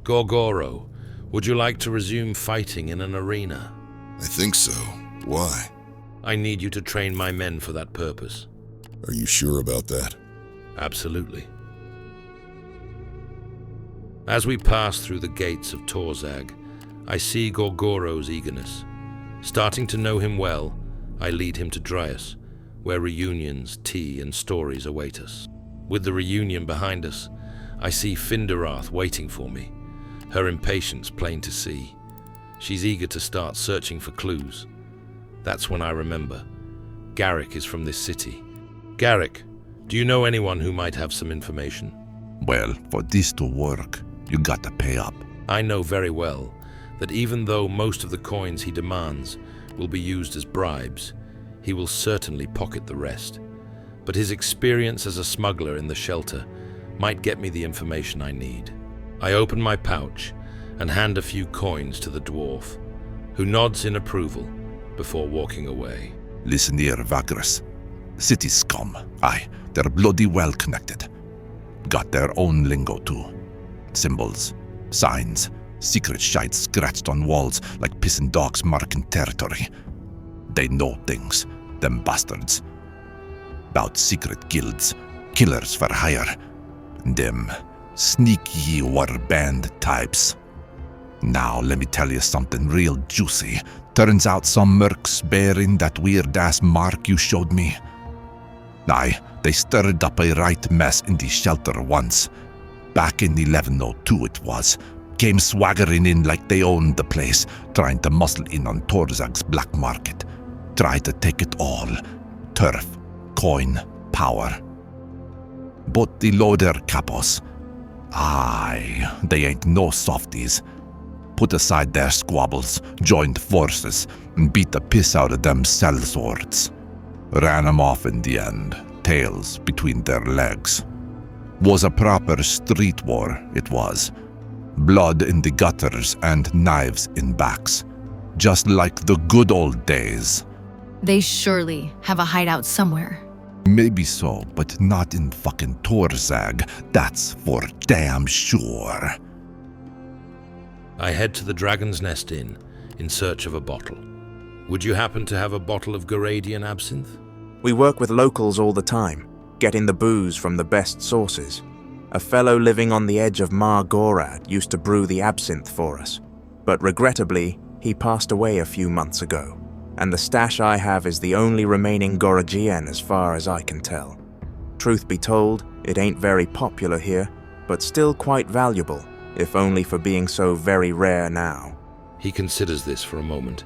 Gorgoro, would you like to resume fighting in an arena? I think so. Why? I need you to train my men for that purpose. Are you sure about that? Absolutely. As we pass through the gates of Torzag, I see Gorgoro's eagerness. Starting to know him well, I lead him to Dryas, where reunions, tea, and stories await us. With the reunion behind us, I see Finderath waiting for me, her impatience plain to see. She's eager to start searching for clues. That's when I remember. Garrick is from this city. Garrick, do you know anyone who might have some information? Well, for this to work, you gotta pay up. I know very well that even though most of the coins he demands will be used as bribes, he will certainly pocket the rest. But his experience as a smuggler in the shelter might get me the information I need. I open my pouch and hand a few coins to the dwarf, who nods in approval before walking away. Listen here, Vagrus. City scum. Aye, they're bloody well connected. Got their own lingo too. Symbols, signs, secret shite scratched on walls like pissing dogs marking territory. They know things, them bastards. About secret guilds, killers for hire, them sneaky warband types. Now let me tell you something real juicy. Turns out some mercs bearing that weird-ass mark you showed me. Aye, they stirred up a right mess in the shelter once. Back in 1102 it was. Came swaggering in like they owned the place, trying to muscle in on Torzag's black market. Try to take it all. Turf, coin, power. But the loader capos. Aye, they ain't no softies. Put aside their squabbles, joined forces, and beat the piss out of them sellswords. Ran 'em off in the end, tails between their legs. Was a proper street war, it was. Blood in the gutters and knives in backs. Just like the good old days. They surely have a hideout somewhere. Maybe so, but not in fucking Torzag. That's for damn sure. I head to the Dragon's Nest Inn in search of a bottle. Would you happen to have a bottle of Goradian absinthe? We work with locals all the time, getting the booze from the best sources. A fellow living on the edge of Mar Gorad used to brew the absinthe for us, but regrettably, he passed away a few months ago, and the stash I have is the only remaining Goradian as far as I can tell. Truth be told, it ain't very popular here, but still quite valuable, if only for being so very rare now. He considers this for a moment,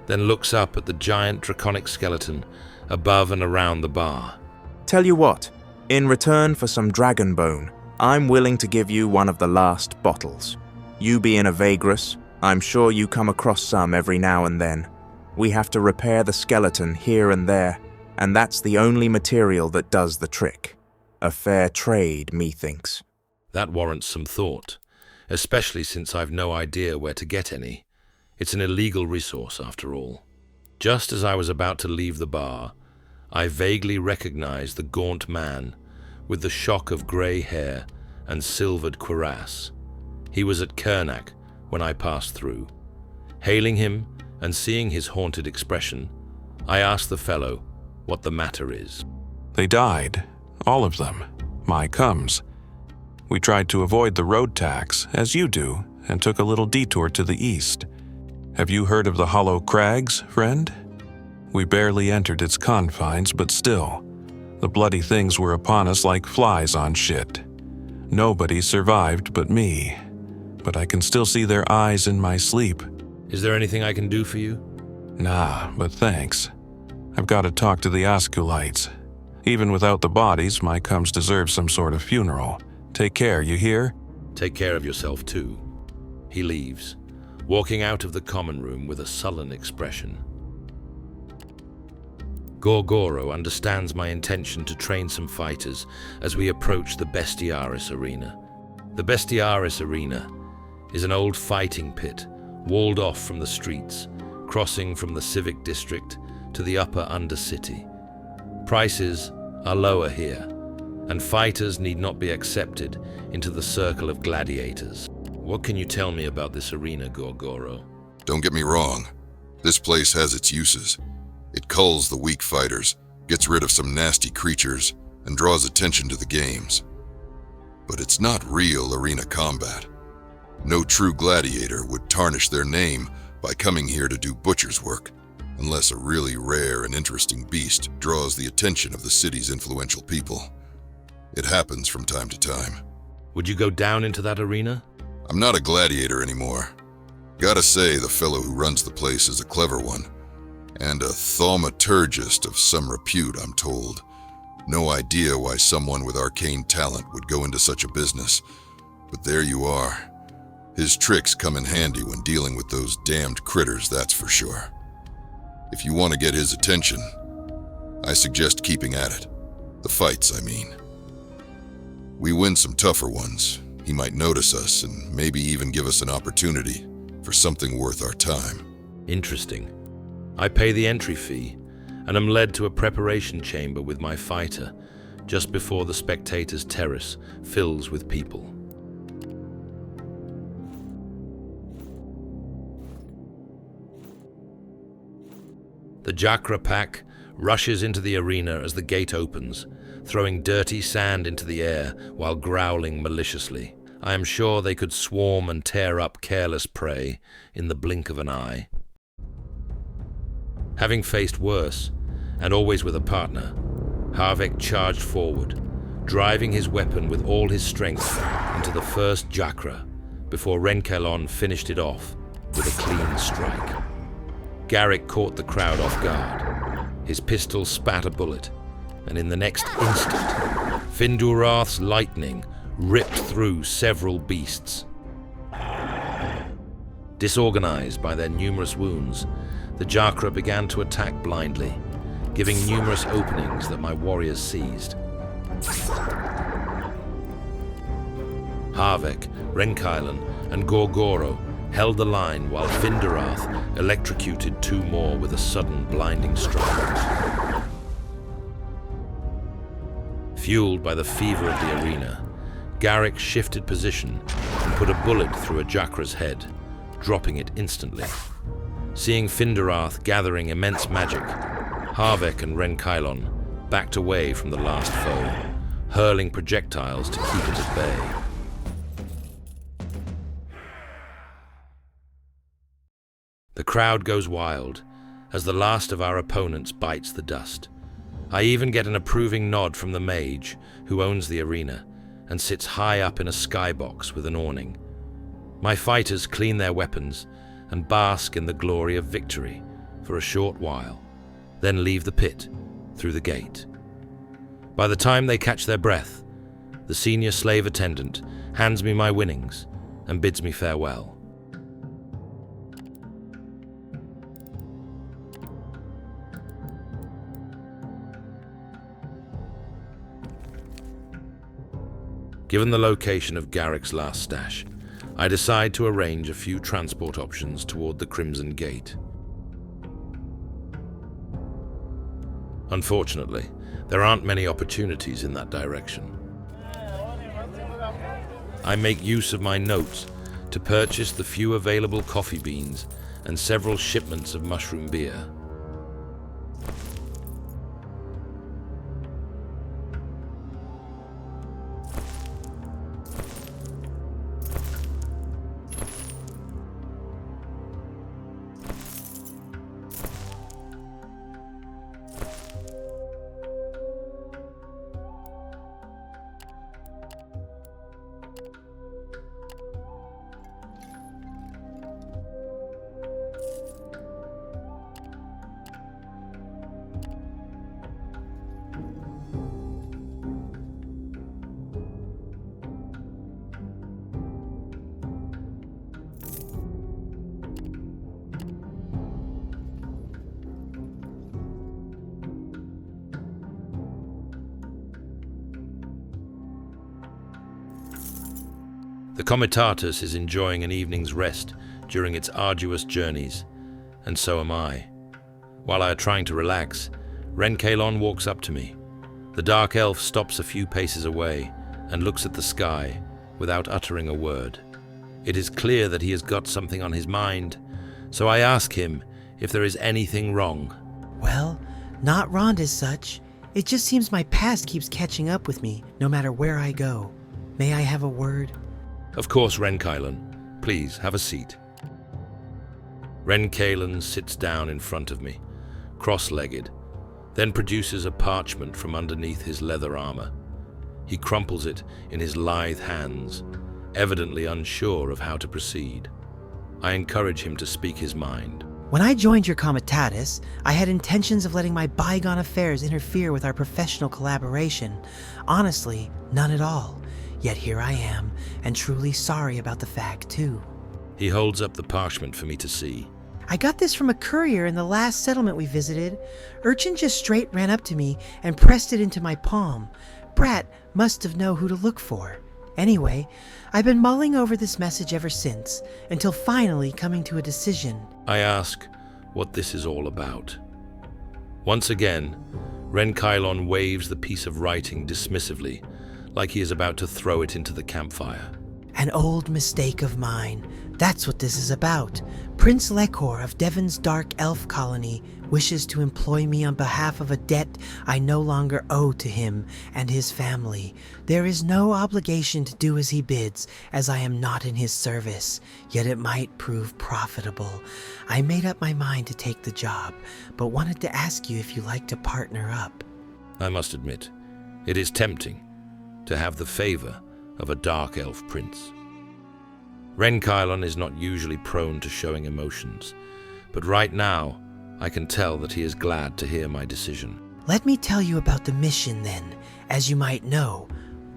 then looks up at the giant draconic skeleton above and around the bar. Tell you what, in return for some dragon bone, I'm willing to give you one of the last bottles. You being a Vagrus, I'm sure you come across some every now and then. We have to repair the skeleton here and there, and that's the only material that does the trick. A fair trade, methinks. That warrants some thought, especially since I've no idea where to get any. It's an illegal resource, after all. Just as I was about to leave the bar, I vaguely recognized the gaunt man with the shock of grey hair and silvered cuirass. He was at Kernak when I passed through. Hailing him and seeing his haunted expression, I asked the fellow what the matter is. They died, all of them. My comes. We tried to avoid the road tax, as you do, and took a little detour to the east. Have you heard of the Hollow Crags, friend? We barely entered its confines, but still, the bloody things were upon us like flies on shit. Nobody survived but me, but I can still see their eyes in my sleep. Is there anything I can do for you? Nah, but thanks. I've got to talk to the Osculites. Even without the bodies, my comes deserve some sort of funeral. Take care, you hear? Take care of yourself, too. He leaves, walking out of the common room with a sullen expression. Gorgoro understands my intention to train some fighters as we approach the Bestoaros Arena. The Bestoaros Arena is an old fighting pit, walled off from the streets, crossing from the civic district to the upper undercity. Prices are lower here, and fighters need not be accepted into the circle of gladiators. What can you tell me about this arena, Gorgoro? Don't get me wrong. This place has its uses. It culls the weak fighters, gets rid of some nasty creatures, and draws attention to the games. But it's not real arena combat. No true gladiator would tarnish their name by coming here to do butcher's work, unless a really rare and interesting beast draws the attention of the city's influential people. It happens from time to time. Would you go down into that arena? I'm not a gladiator anymore. Gotta say, the fellow who runs the place is a clever one, and a thaumaturgist of some repute, I'm told. No idea why someone with arcane talent would go into such a business, but there you are. His tricks come in handy when dealing with those damned critters, that's for sure. If you want to get his attention, I suggest keeping at it. The fights, I mean. We win some tougher ones. He might notice us and maybe even give us an opportunity for something worth our time. Interesting. I pay the entry fee, and am led to a preparation chamber with my fighter, just before the spectators' terrace fills with people. The Jhakra pack rushes into the arena as the gate opens, throwing dirty sand into the air while growling maliciously. I am sure they could swarm and tear up careless prey in the blink of an eye. Having faced worse, and always with a partner, Harvek charged forward, driving his weapon with all his strength into the first Jhakra, before Renkailon finished it off with a clean strike. Garrick caught the crowd off guard. His pistol spat a bullet, and in the next instant, Findurath's lightning ripped through several beasts. Disorganized by their numerous wounds, the Jhakra began to attack blindly, giving numerous openings that my warriors seized. Harvek, Renkailon, and Gorgoro held the line while Findurath electrocuted two more with a sudden blinding strike. Fueled by the fever of the arena, Garrick shifted position and put a bullet through a Jhakra's head, dropping it instantly. Seeing Findurath gathering immense magic, Harvek and Renkailon backed away from the last foe, hurling projectiles to keep it at bay. The crowd goes wild as the last of our opponents bites the dust. I even get an approving nod from the mage, who owns the arena and sits high up in a skybox with an awning. My fighters clean their weapons and bask in the glory of victory for a short while, then leave the pit through the gate. By the time they catch their breath, the senior slave attendant hands me my winnings and bids me farewell. Given the location of Garrick's last stash, I decide to arrange a few transport options toward the Crimson Gate. Unfortunately, there aren't many opportunities in that direction. I make use of my notes to purchase the few available coffee beans and several shipments of mushroom beer. The Comitatus is enjoying an evening's rest during its arduous journeys, and so am I. While I are trying to relax, Renkailon walks up to me. The dark elf stops a few paces away and looks at the sky without uttering a word. It is clear that he has got something on his mind, so I ask him if there is anything wrong. Well, not wrong as such. It just seems my past keeps catching up with me, no matter where I go. May I have a word? Of course, Renkailon. Please, have a seat. Renkailon sits down in front of me, cross-legged, then produces a parchment from underneath his leather armor. He crumples it in his lithe hands, evidently unsure of how to proceed. I encourage him to speak his mind. When I joined your Comitatus, I had intentions of letting my bygone affairs interfere with our professional collaboration. Honestly, none at all. Yet here I am, and truly sorry about the fact, too. He holds up the parchment for me to see. I got this from a courier in the last settlement we visited. Urchin just straight ran up to me and pressed it into my palm. Brat must have known who to look for. Anyway, I've been mulling over this message ever since, until finally coming to a decision. I ask what this is all about. Once again, Renkailon waves the piece of writing dismissively, like he is about to throw it into the campfire. An old mistake of mine. That's what this is about. Prince Lekor of Devon's Dark Elf Colony wishes to employ me on behalf of a debt I no longer owe to him and his family. There is no obligation to do as he bids, as I am not in his service, yet it might prove profitable. I made up my mind to take the job, but wanted to ask you if you like to partner up. I must admit, it is tempting to have the favor of a dark elf prince. Renkailon is not usually prone to showing emotions, but right now I can tell that he is glad to hear my decision. Let me tell you about the mission then. As you might know,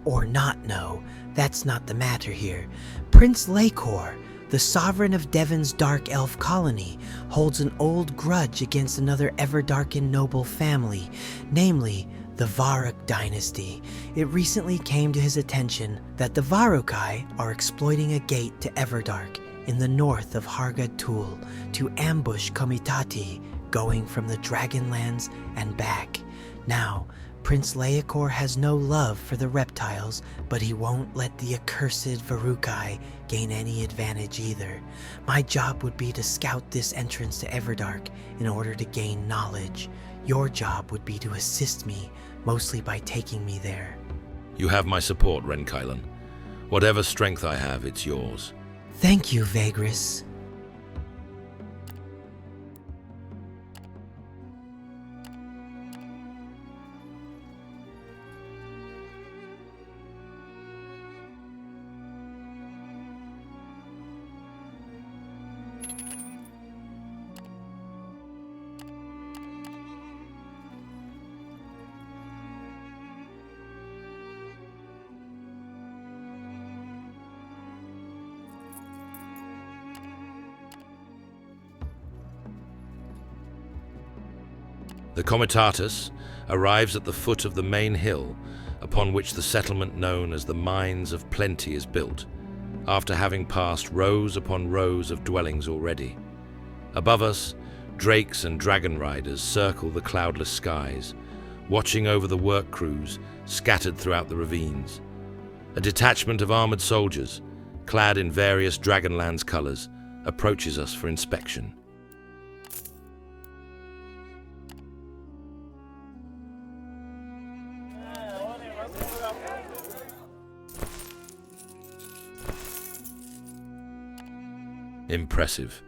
or not know, that's not the matter here. Prince Lekor, the sovereign of Devon's Dark Elf Colony, holds an old grudge against another ever-darkened noble family, namely the Varuk dynasty. It recently came to his attention that the Varukai are exploiting a gate to Everdark in the north of Hargatul to ambush Komitati going from the Dragonlands and back. Now, Prince Lekor has no love for the reptiles, but he won't let the accursed Varukai gain any advantage either. My job would be to scout this entrance to Everdark in order to gain knowledge. Your job would be to assist me, mostly by taking me there. You have my support, Renkailon. Whatever strength I have, it's yours. Thank you, Vagrus. The Comitatus arrives at the foot of the main hill upon which the settlement known as the Mines of Plenty is built, after having passed rows upon rows of dwellings already. Above us, drakes and dragon riders circle the cloudless skies, watching over the work crews scattered throughout the ravines. A detachment of armored soldiers, clad in various Dragonlands colors, approaches us for inspection. Impressive.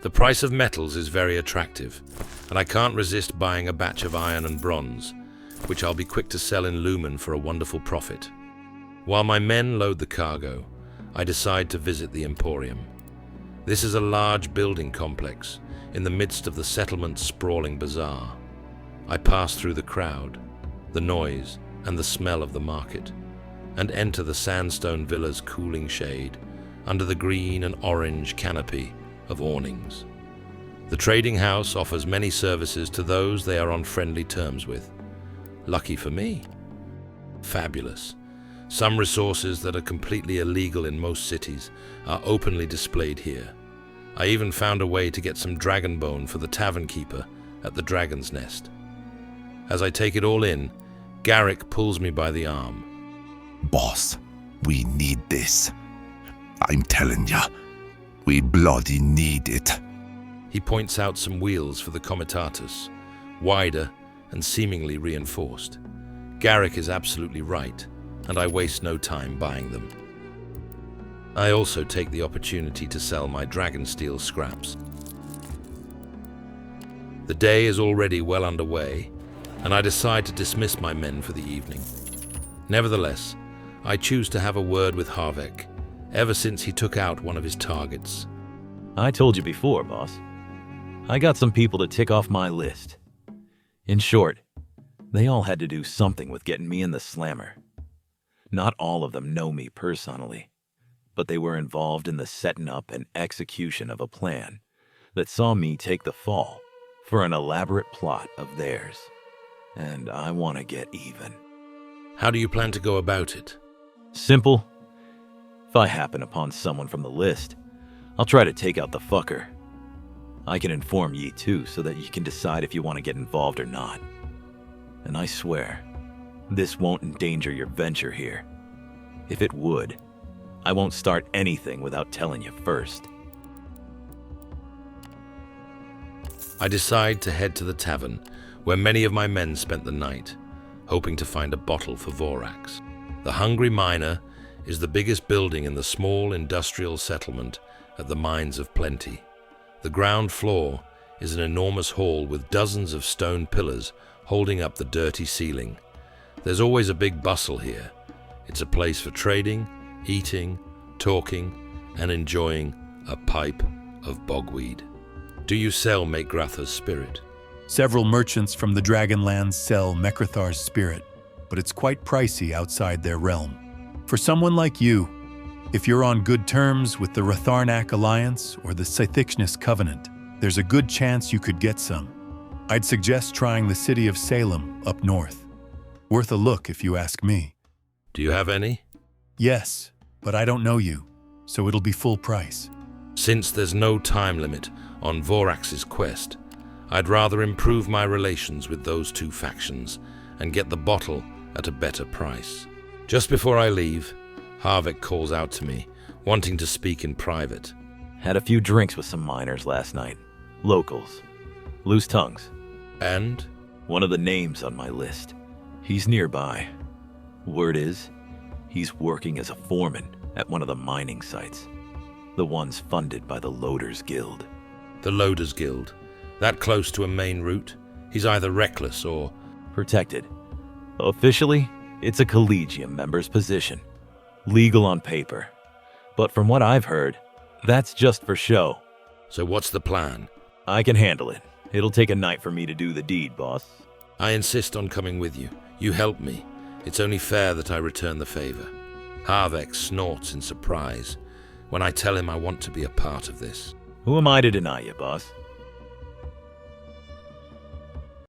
The price of metals is very attractive, and I can't resist buying a batch of iron and bronze, which I'll be quick to sell in Lumen for a wonderful profit. While my men load the cargo, I decide to visit the Emporium. This is a large building complex in the midst of the settlement's sprawling bazaar. I pass through the crowd, the noise, and the smell of the market, and enter the sandstone villa's cooling shade under the green and orange canopy of awnings. The trading house offers many services to those they are on friendly terms with. Lucky for me. Fabulous. Some resources that are completely illegal in most cities are openly displayed here. I even found a way to get some dragon bone for the tavern keeper at the Dragon's Nest. As I take it all in, Garrick pulls me by the arm. Boss, we need this. I'm telling ya, we bloody need it. He points out some wheels for the Comitatus, wider and seemingly reinforced. Garrick is absolutely right, and I waste no time buying them. I also take the opportunity to sell my dragonsteel scraps. The day is already well underway, and I decide to dismiss my men for the evening. Nevertheless, I choose to have a word with Harvek, ever since he took out one of his targets. I told you before, boss. I got some people to tick off my list. In short, they all had to do something with getting me in the slammer. Not all of them know me personally, but they were involved in the setting up and execution of a plan that saw me take the fall for an elaborate plot of theirs. And I want to get even. How do you plan to go about it? Simple. If I happen upon someone from the list, I'll try to take out the fucker. I can inform ye too, so that you can decide if you want to get involved or not. And I swear, this won't endanger your venture here. If it would, I won't start anything without telling you first. I decide to head to the tavern, where many of my men spent the night, hoping to find a bottle for Vorax. The Hungry Miner is the biggest building in the small industrial settlement at the Mines of Plenty. The ground floor is an enormous hall with dozens of stone pillars holding up the dirty ceiling. There's always a big bustle here. It's a place for trading, eating, talking, and enjoying a pipe of bogweed. Do you sell Maekrathar's spirit? Several merchants from the Dragonlands sell Maekrathar's spirit, but it's quite pricey outside their realm. For someone like you, if you're on good terms with the Ratharnak Alliance or the Scythichnus Covenant, there's a good chance you could get some. I'd suggest trying the city of Salem up north. Worth a look if you ask me. Do you have any? Yes, but I don't know you, so it'll be full price. Since there's no time limit on Vorax's quest, I'd rather improve my relations with those two factions and get the bottle at a better price. Just before I leave, Harvek calls out to me, wanting to speak in private. Had a few drinks with some miners last night. Locals. Loose tongues. And? One of the names on my list. He's nearby. Word is, he's working as a foreman at one of the mining sites. The ones funded by the Loaders Guild. The Loaders Guild? That close to a main route? He's either reckless or... Protected. Officially, it's a Collegium member's position. Legal on paper. But from what I've heard, that's just for show. So what's the plan? I can handle it. It'll take a night for me to do the deed, boss. I insist on coming with you. You help me. It's only fair that I return the favor. Harvek snorts in surprise when I tell him I want to be a part of this. Who am I to deny you, boss?